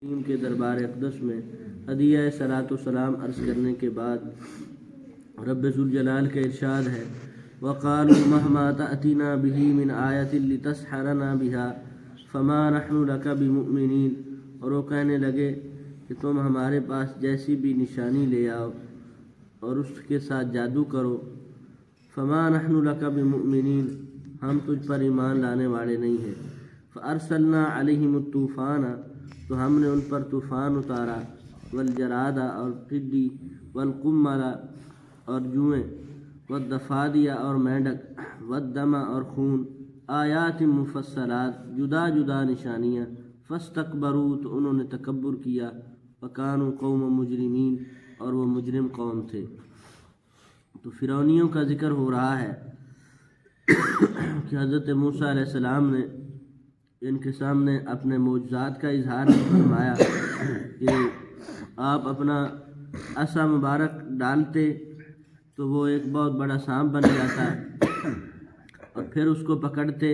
کریم کے دربار اقدس میں ہدیہ صلاۃ و سلام عرض کرنے کے بعد رب ذوالجلال کا ارشاد ہے وَقَالُوا مَهْمَا تَأْتِنَا بِهِ مِنْ آیَةٍ لِتَسْحَرَنَا بِهَا فَمَا نَحْنُ لَكَ بِمُؤْمِنِينَ، اور وہ کہنے لگے کہ تم ہمارے پاس جیسی بھی نشانی لے آؤ اور اس کے ساتھ جادو کرو، فَمَا نَحْنُ لَكَ بِمُؤْمِنِينَ، ہم تجھ پر ایمان لانے والے نہیں ہیں۔ فَأَرْسَلْنَا عَلَيْهِمُ الطُّوفَانَ، تو ہم نے ان پر طوفان اتارا، والجراد اور ٹڈی، والقمل اور جوئیں، والضفادع اور مینڈک، والدم اور خون، آیات مفصلات، جدا جدا نشانیاں، فاستکبروا، تو انہوں نے تکبر کیا، وکانوا قوم مجرمین، اور وہ مجرم قوم تھے۔ تو فرعونیوں کا ذکر ہو رہا ہے کہ حضرت موسیٰ علیہ السلام نے ان کے سامنے اپنے معجزات کا اظہار فرمایا کہ آپ اپنا عصا مبارک ڈالتے تو وہ ایک بہت بڑا سانپ بن جاتا اور پھر اس کو پکڑتے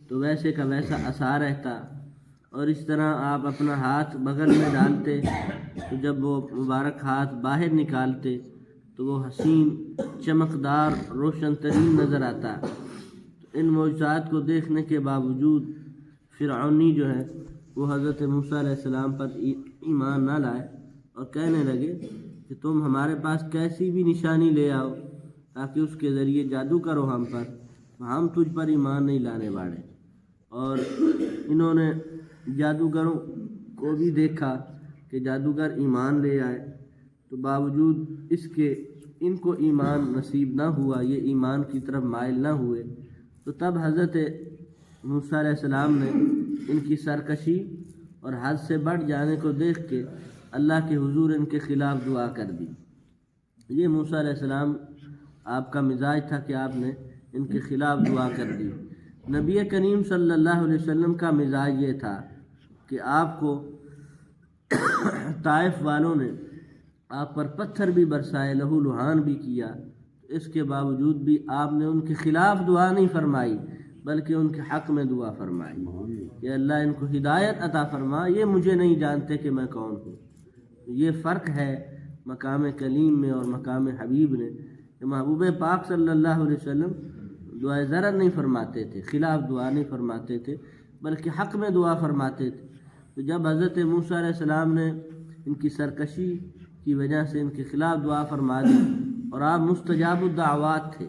تو ویسے کا ویسا عصا رہتا، اور اس طرح آپ اپنا ہاتھ بغل میں ڈالتے تو جب وہ مبارک ہاتھ باہر نکالتے تو وہ حسین چمکدار روشن ترین نظر آتا۔ ان معجزات کو دیکھنے کے باوجود فرعونی جو ہے وہ حضرت موسیٰ علیہ السلام پر ایمان نہ لائے اور کہنے لگے کہ تم ہمارے پاس کیسی بھی نشانی لے آؤ تاکہ اس کے ذریعے جادو کرو ہم پر، ہم تجھ پر ایمان نہیں لانے والے۔ اور انہوں نے جادوگروں کو بھی دیکھا کہ جادوگر ایمان لے آئے، تو باوجود اس کے ان کو ایمان نصیب نہ ہوا، یہ ایمان کی طرف مائل نہ ہوئے۔ تو تب حضرت موسیٰ علیہ السلام نے ان کی سرکشی اور حد سے بڑھ جانے کو دیکھ کے اللہ کے حضور ان کے خلاف دعا کر دی۔ یہ موسیٰ علیہ السلام آپ کا مزاج تھا کہ آپ نے ان کے خلاف دعا کر دی۔ نبی کریم صلی اللہ علیہ وسلم کا مزاج یہ تھا کہ آپ کو طائف والوں نے آپ پر پتھر بھی برسائے، لہو لہان بھی کیا، اس کے باوجود بھی آپ نے ان کے خلاف دعا نہیں فرمائی بلکہ ان کے حق میں دعا فرمائی کہ اللہ ان کو ہدایت عطا فرما، یہ مجھے نہیں جانتے کہ میں کون ہوں۔ یہ فرق ہے مقام کلیم میں اور مقام حبیب نے کہ محبوب پاک صلی اللہ علیہ وسلم دعائے ضرر نہیں فرماتے تھے، خلاف دعا نہیں فرماتے تھے بلکہ حق میں دعا فرماتے تھے۔ تو جب حضرت موسیٰ علیہ السلام نے ان کی سرکشی کی وجہ سے ان کے خلاف دعا فرما دی، اور آپ مستجاب الدعوات تھے،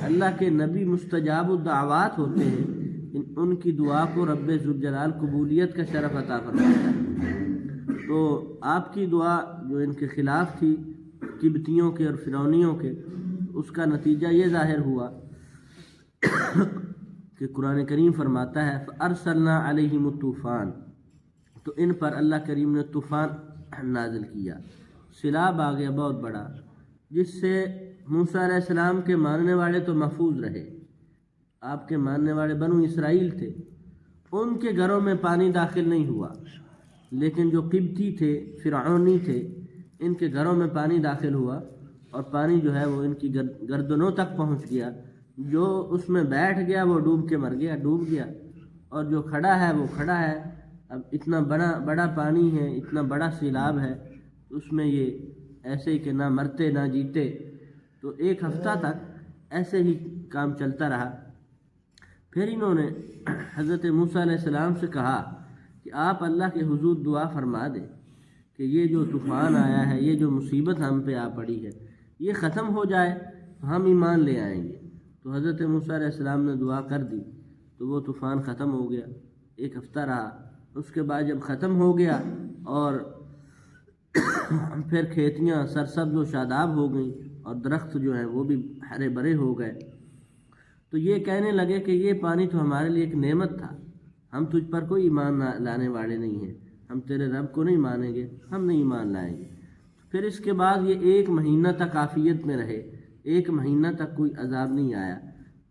اللہ کے نبی مستجاب الدعوات ہوتے ہیں، ان کی دعا کو رب ذوالجلال قبولیت کا شرف عطا فرماتا ہے۔ تو آپ کی دعا جو ان کے خلاف تھی، قبطیوں کے اور فرعونیوں کے، اس کا نتیجہ یہ ظاہر ہوا کہ قرآن کریم فرماتا ہے فَأَرْسَلْنَا عَلَيْهِمُ الطُّوفَانَ، تو ان پر اللہ کریم نے طوفان نازل کیا، سیلاب آ گیا بہت بڑا، جس سے موسیٰ علیہ السلام کے ماننے والے تو محفوظ رہے، آپ کے ماننے والے بنو اسرائیل تھے، ان کے گھروں میں پانی داخل نہیں ہوا، لیکن جو قبطی تھے، فرعونی تھے، ان کے گھروں میں پانی داخل ہوا، اور پانی جو ہے وہ ان کی گردنوں تک پہنچ گیا، جو اس میں بیٹھ گیا وہ ڈوب کے مر گیا، ڈوب گیا، اور جو کھڑا ہے وہ کھڑا ہے۔ اب اتنا بڑا پانی ہے، اتنا بڑا سیلاب ہے، اس میں یہ ایسے ہی کہ نہ مرتے نہ جیتے۔ تو ایک ہفتہ تک ایسے ہی کام چلتا رہا۔ پھر انہوں نے حضرت موسیٰ علیہ السلام سے کہا کہ آپ اللہ کے حضور دعا فرما دیں کہ یہ جو طوفان آیا ہے، یہ جو مصیبت ہم پہ آ پڑی ہے، یہ ختم ہو جائے تو ہم ایمان لے آئیں گے۔ تو حضرت موسیٰ علیہ السلام نے دعا کر دی تو وہ طوفان ختم ہو گیا، ایک ہفتہ رہا۔ اس کے بعد جب ختم ہو گیا اور پھر کھیتیاں سرسبز و شاداب ہو گئیں اور درخت جو ہیں وہ بھی ہرے بھرے ہو گئے، تو یہ کہنے لگے کہ یہ پانی تو ہمارے لیے ایک نعمت تھا، ہم تجھ پر کوئی ایمان لانے والے نہیں ہیں، ہم تیرے رب کو نہیں مانیں گے، ہم نہیں ایمان لائیں گے۔ پھر اس کے بعد یہ 1 مہینہ تک عافیت میں رہے، 1 مہینہ تک کوئی عذاب نہیں آیا۔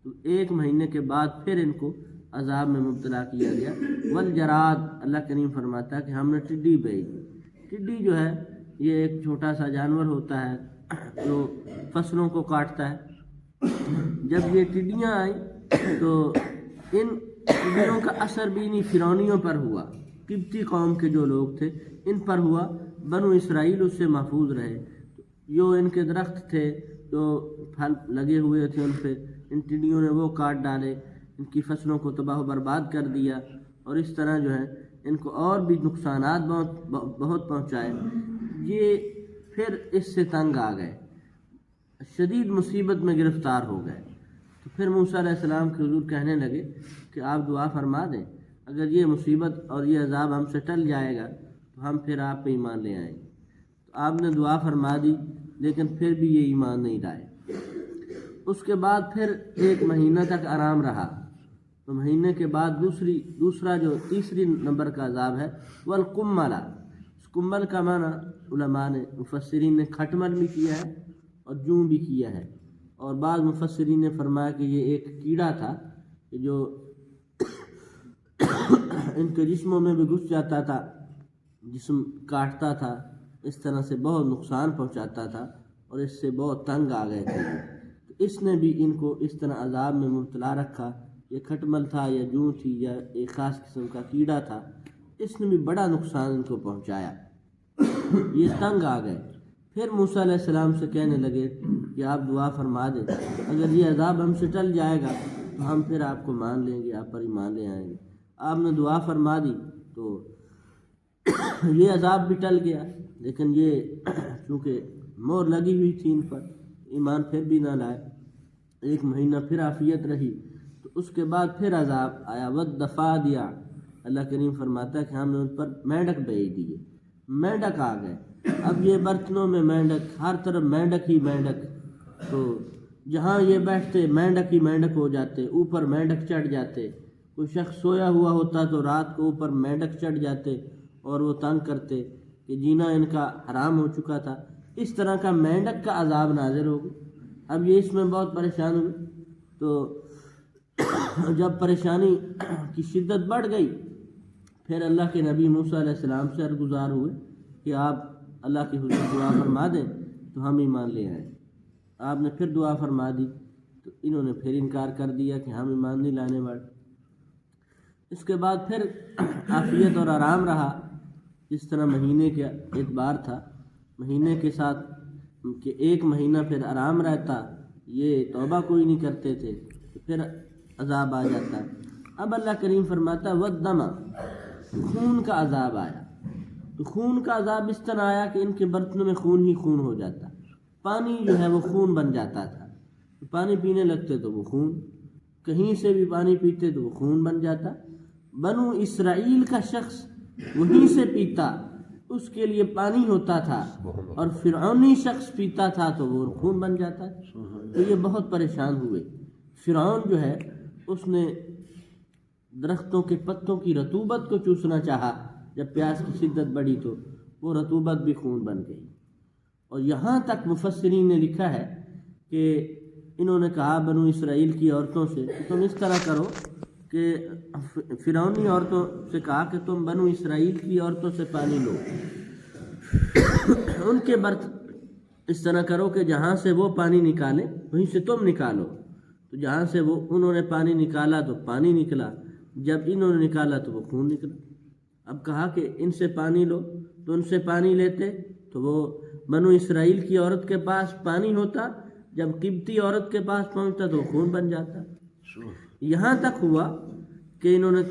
تو 1 مہینے کے بعد پھر ان کو عذاب میں مبتلا کیا گیا۔ والجراد، اللہ کریم فرماتا ہے کہ ہم نے ٹڈی بھیجی۔ ٹڈی جو ہے یہ ایک چھوٹا سا جانور ہوتا ہے جو فصلوں کو کاٹتا ہے۔ جب یہ ٹڈیاں آئیں تو ان ٹڈیوں کا اثر بھی انہیں فرعونیوں پر ہوا، قبطی قوم کے جو لوگ تھے ان پر ہوا، بنو اسرائیل اس سے محفوظ رہے۔ جو ان کے درخت تھے جو پھل لگے ہوئے تھے ان پہ ان ٹڈیوں نے وہ کاٹ ڈالے، ان کی فصلوں کو تباہ و برباد کر دیا، اور اس طرح جو ہے ان کو اور بھی نقصانات بہت پہنچائے۔ یہ پھر اس سے تنگ آ گئے، شدید مصیبت میں گرفتار ہو گئے۔ تو پھر موسیٰ علیہ السلام کے حضور کہنے لگے کہ آپ دعا فرما دیں، اگر یہ مصیبت اور یہ عذاب ہم سے ٹل جائے گا تو ہم پھر آپ پہ ایمان لے آئیں گے۔ تو آپ نے دعا فرما دی، لیکن پھر بھی یہ ایمان نہیں لائے۔ اس کے بعد پھر 1 مہینہ تک آرام رہا۔ تو مہینے کے بعد دوسرا جو تیسری نمبر کا عذاب ہے والقمل۔ اس کمل کا معنی علماء نے مفسرین نے کھٹمل بھی کیا ہے اور جوں بھی کیا ہے، اور بعض مفسرین نے فرمایا کہ یہ ایک کیڑا تھا کہ جو ان کے جسموں میں بھی گھس جاتا تھا، جسم کاٹتا تھا، اس طرح سے بہت نقصان پہنچاتا تھا اور اس سے بہت تنگ آ گئے تھے۔ تو اس نے بھی ان کو اس طرح عذاب میں مبتلا رکھا۔ یہ کھٹمل تھا یا جوں تھی یا ایک خاص قسم کا کیڑا تھا، اس نے بھی بڑا نقصان ان کو پہنچایا، یہ تنگ آ گئے۔ پھر موسیٰ علیہ السلام سے کہنے لگے کہ آپ دعا فرما دیں، اگر یہ عذاب ہم سے ٹل جائے گا تو ہم پھر آپ کو مان لیں گے، آپ پر ایمان لے آئیں گے۔ آپ نے دعا فرما دی تو یہ عذاب بھی ٹل گیا، لیکن یہ چونکہ مور لگی ہوئی تھی ان پر، ایمان پھر بھی نہ لائے۔ 1 مہینہ پھر عافیت رہی، تو اس کے بعد پھر عذاب آیا والضفادع۔ اللہ کریم فرماتا ہے کہ ہم نے ان پر مینڈک بھیج دیے، مینڈک آ گئے۔ اب یہ برتنوں میں مینڈک، ہر طرف مینڈک ہی مینڈک، تو جہاں یہ بیٹھتے مینڈک ہی مینڈک ہو جاتے، اوپر مینڈک چڑھ جاتے۔ کوئی شخص سویا ہوا ہوتا تو رات کو اوپر مینڈک چڑھ جاتے اور وہ تنگ کرتے کہ جینا ان کا حرام ہو چکا تھا۔ اس طرح کا مینڈک کا عذاب نازل ہو گیا۔ اب یہ اس میں بہت پریشان ہوئے، تو جب پریشانی کی شدت بڑھ گئی پھر اللہ کے نبی موسیٰ علیہ السلام سے عرضگزار ہوئے کہ آپ اللہ کی حضور دعا فرما دیں تو ہم ایمان لے آئیں۔ آپ نے پھر دعا فرما دی تو انہوں نے پھر انکار کر دیا کہ ہم ایمان نہیں لانے والے۔ اس کے بعد پھر عافیت اور آرام رہا، جس طرح مہینے کا اعتبار تھا، مہینے کے ساتھ کہ 1 مہینہ پھر آرام رہتا، یہ توبہ کوئی نہیں کرتے تھے، تو پھر عذاب آ جاتا۔ اب اللہ کریم فرماتا ہے والدم، خون کا عذاب آیا۔ تو خون کا عذاب اس طرح آیا کہ ان کے برتنوں میں خون ہی خون ہو جاتا، پانی جو ہے وہ خون بن جاتا تھا۔ پانی پینے لگتے تو وہ خون، کہیں سے بھی پانی پیتے تو وہ خون بن جاتا۔ بنو اسرائیل کا شخص وہیں سے پیتا، اس کے لیے پانی ہوتا تھا، اور فرعونی شخص پیتا تھا تو وہ خون بن جاتا۔ تو یہ بہت پریشان ہوئے۔ فرعون جو ہے اس نے درختوں کے پتوں کی رطوبت کو چوسنا چاہا، جب پیاس کی شدت بڑھی تو وہ رطوبت بھی خون بن گئی۔ اور یہاں تک مفسرین نے لکھا ہے کہ انہوں نے کہا بنو اسرائیل کی عورتوں سے کہ تم اس طرح کرو کہ فرعونی عورتوں سے کہا کہ تم بنو اسرائیل کی عورتوں سے پانی لو، ان کے برتن اس طرح کرو کہ جہاں سے وہ پانی نکالیں وہیں سے تم نکالو۔ تو جہاں سے وہ انہوں نے پانی نکالا تو پانی نکلا، جب انہوں نے نکالا تو وہ خون نکلا۔ اب کہا کہ ان سے پانی لو، تو ان سے پانی لیتے تو وہ بنو اسرائیل کی عورت کے پاس پانی ہوتا، جب قبطی عورت کے پاس پہنچتا تو وہ خون بن جاتا۔ یہاں تک ہوا کہ انہوں نے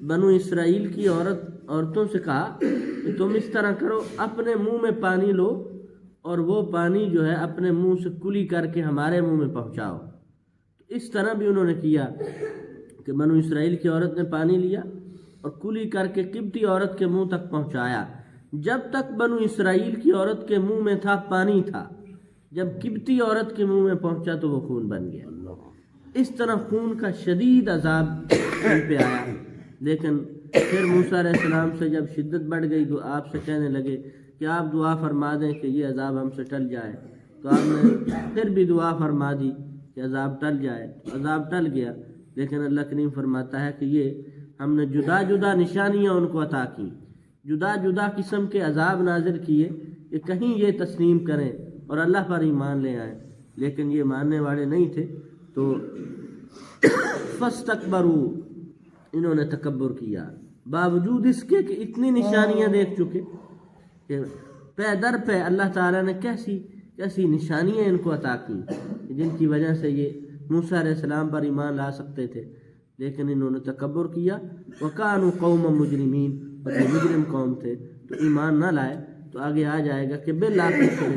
بنو اسرائیل کی عورتوں سے کہا کہ تم اس طرح کرو، اپنے منہ میں پانی لو اور وہ پانی جو ہے اپنے منہ سے کلی کر کے ہمارے منہ میں پہنچاؤ۔ تو اس طرح بھی انہوں نے کیا کہ بنو اسرائیل کی عورت نے پانی لیا اور کلی کر کے قبطی عورت کے منہ تک پہنچایا۔ جب تک بنو اسرائیل کی عورت کے منہ میں تھا پانی تھا، جب قبطی عورت کے منہ میں پہنچا تو وہ خون بن گیا۔ اس طرح خون کا شدید عذاب ان پہ آیا۔ لیکن پھر موسیٰ علیہ السلام سے جب شدت بڑھ گئی تو آپ سے کہنے لگے کہ آپ دعا فرما دیں کہ یہ عذاب ہم سے ٹل جائے۔ تو آپ نے پھر بھی دعا فرما دی کہ عذاب ٹل جائے۔ عذاب ٹل گیا، لیکن اللہ کریم فرماتا ہے کہ یہ ہم نے جدا جدا نشانیاں ان کو عطا کی، جدا جدا قسم کے عذاب نازل کیے کہ کہیں یہ تسلیم کریں اور اللہ پر ایمان لے آئیں، لیکن یہ ماننے والے نہیں تھے۔ تو فاستکبروا، انہوں نے تکبر کیا، باوجود اس کے کہ اتنی نشانیاں دیکھ چکے کہ پے در پہ اللہ تعالیٰ نے کیسی نشانیاں ان کو عطا کی جن کی وجہ سے یہ موسیٰ علیہ السلام پر ایمان لا سکتے تھے، لیکن انہوں نے تکبر کیا۔ وَكَانُوا قَوْمًا مُجْرِمِينَ، اور یہ مجرم قوم تھے تو ایمان نہ لائے۔ تو آگے آ جائے گا کہ بالآخر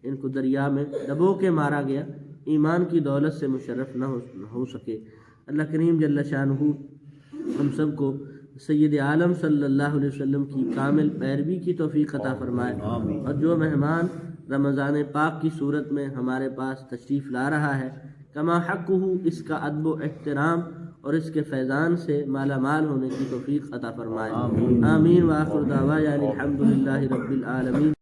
ان کو دریا میں ڈبو کے مارا گیا، ایمان کی دولت سے مشرف نہ ہو سکے۔ اللہ کریم جل شانہ ہم سب کو سید عالم صلی اللہ علیہ وسلم کی کامل پیروی کی توفیق عطا فرمائے، اور جو مہمان رمضان پاک کی صورت میں ہمارے پاس تشریف لا رہا ہے، کما حقہ اس کا ادب و احترام اور اس کے فیضان سے مالا مال ہونے کی توفیق عطا فرمائے۔ آمین۔ وآخر دعوانا الحمد للہ رب العالمین۔